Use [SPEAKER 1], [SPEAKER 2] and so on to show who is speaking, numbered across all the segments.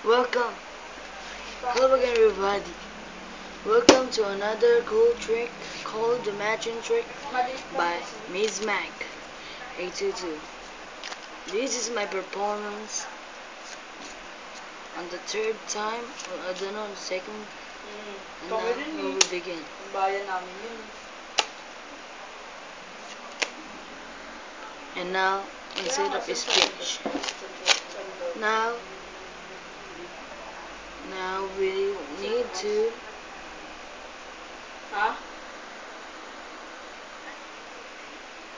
[SPEAKER 1] Welcome. Hello again, everybody. Welcome to another cool trick called the Matching Trick by Ms. Mac 822. This is my performance on the third time, or I don't know, the second, and now we will begin. And now, instead of speech, now we need to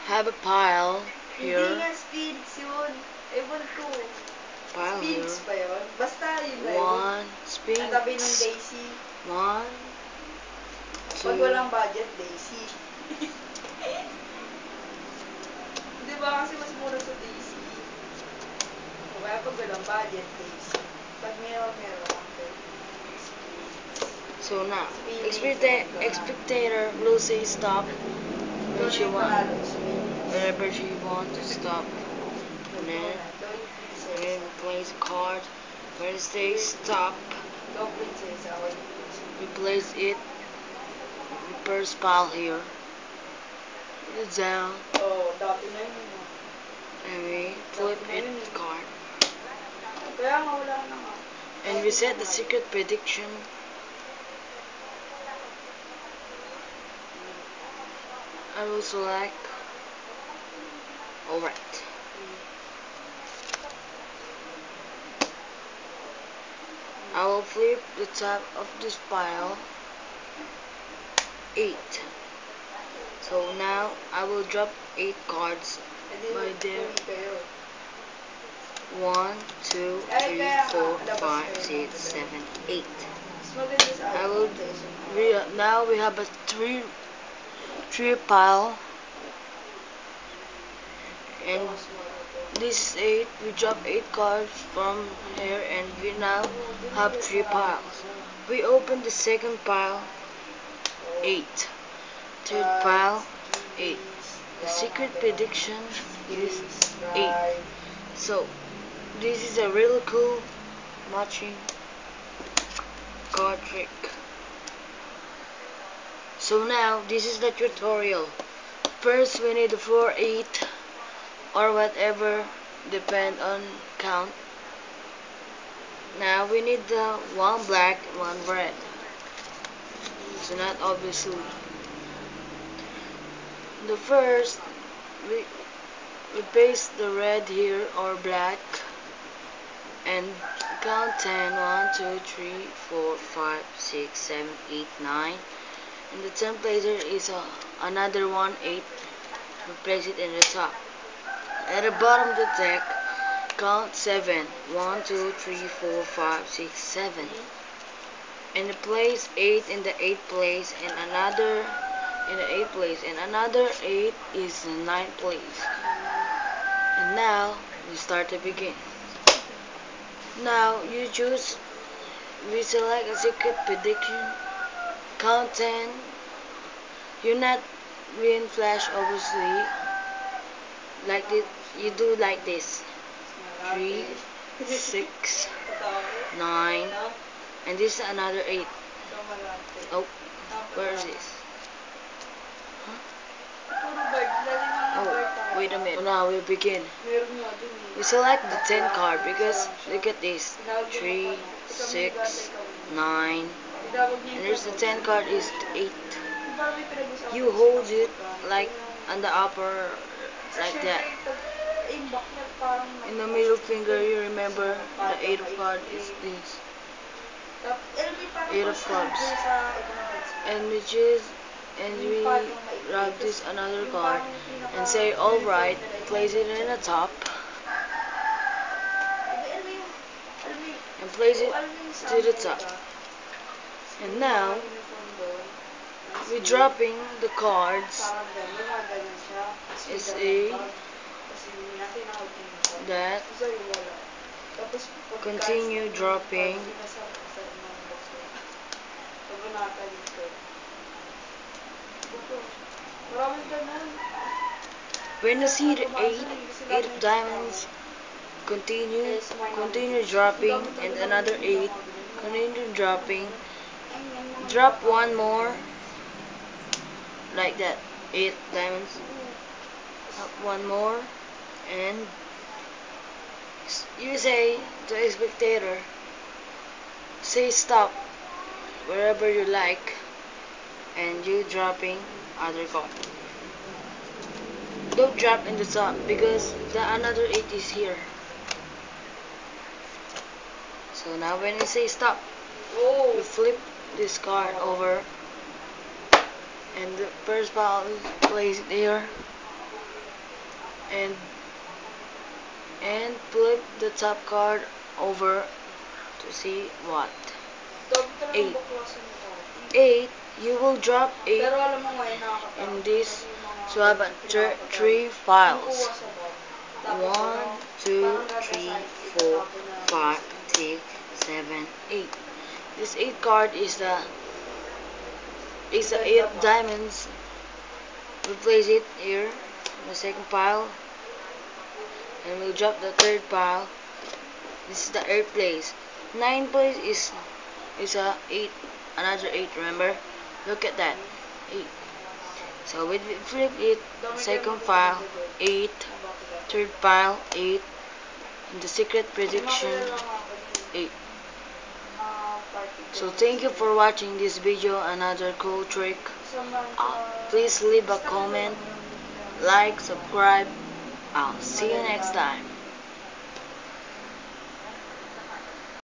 [SPEAKER 1] have a pile
[SPEAKER 2] Hindi
[SPEAKER 1] here.
[SPEAKER 2] nga speeds yun. Ewan ko.
[SPEAKER 1] Pile here.
[SPEAKER 2] Speeds ba yun? Basta yun na yun.
[SPEAKER 1] One
[SPEAKER 2] Ang tabi ng
[SPEAKER 1] spinks.
[SPEAKER 2] Daisy.
[SPEAKER 1] One,
[SPEAKER 2] Pag
[SPEAKER 1] two.
[SPEAKER 2] walang budget, Daisy. Di ba kasi mas mura sa Daisy? O kaya pag walang budget, Daisy. Pag meron, okay.
[SPEAKER 1] So now, spectator will say stop when she whenever she wants to stop. And then place a card. When it says stop,
[SPEAKER 2] Go princess, away
[SPEAKER 1] we place it. We first pile here. Put it down.
[SPEAKER 2] Oh, dati na yun.
[SPEAKER 1] And we flip it card.
[SPEAKER 2] Kaya nga wala na nga.
[SPEAKER 1] And we set the secret prediction. I will select. Alright. I will flip the top of this pile 8. So now I will drop 8 cards by there. 1, 2, 3, 4, 5, 6, 7, 8. I will. Now we have a three pile, and this is 8. We drop 8 cards from here, and we now have 3 piles. We open the second pile, 8. Third pile, 8. The secret prediction is 8. So this is a really cool matching card trick. So now this is the tutorial. First we need the 4, 8 or whatever, depend on count. Now we need the 1 black, 1 red. So not obviously. The first we paste the red here or black and count 10. 1, 2, 3, 4, 5, 6, 7, 8, 9. And the 10 placer is another 1, 8. We place it in the top. At the bottom of the deck, count 7. 1, 2, 3, 4, 5, 6, 7. And place 8 in the 8th place, and another in the 8th place, and another 8 is the 9th place. And now we start to begin. Now you choose. We select a secret prediction. Count 10. You're not green flash, obviously. Like this, you do like this. 3, 6, 9, and this is another 8. Oh, where is this? Oh, wait a minute. So now we begin. We select the 10 card because look at this. 3, 6, 9, and there's the 10 card is 8. You hold it like on the upper, like that. In the middle finger, you remember the 8 of card is this. 8 of clubs. And we choose, and we grab this another card and say alright, place it in the top and place it to the top. And now we're dropping the cards. It's a that continue dropping. When you see the 8 of diamonds continue dropping, and another 8, continue dropping, drop one more, like that, 8 diamonds, up one more, and you say to a spectator, say stop wherever you like, and you dropping other card. Don't drop in the top because the another 8 is here. So now when I say stop, you flip this card over, and the first pile is placed here, and flip the top card over to see what. 8. 8, you will drop 8
[SPEAKER 2] Pero alam mo ngayon
[SPEAKER 1] in this. So I have 3 files. 1, 2, 3, 4, 5, 6, 7, 8. This 8 card is the 8 diamonds. We place it here in the second pile, and we'll drop the third pile. This is the 8th place. 9th place is a 8, another 8. Remember, look at that, 8. So we flip it, second pile 8, third pile 8, and the secret prediction 8. So thank you for watching this video, another cool trick. Please leave a comment, like, subscribe. I'll see you next time.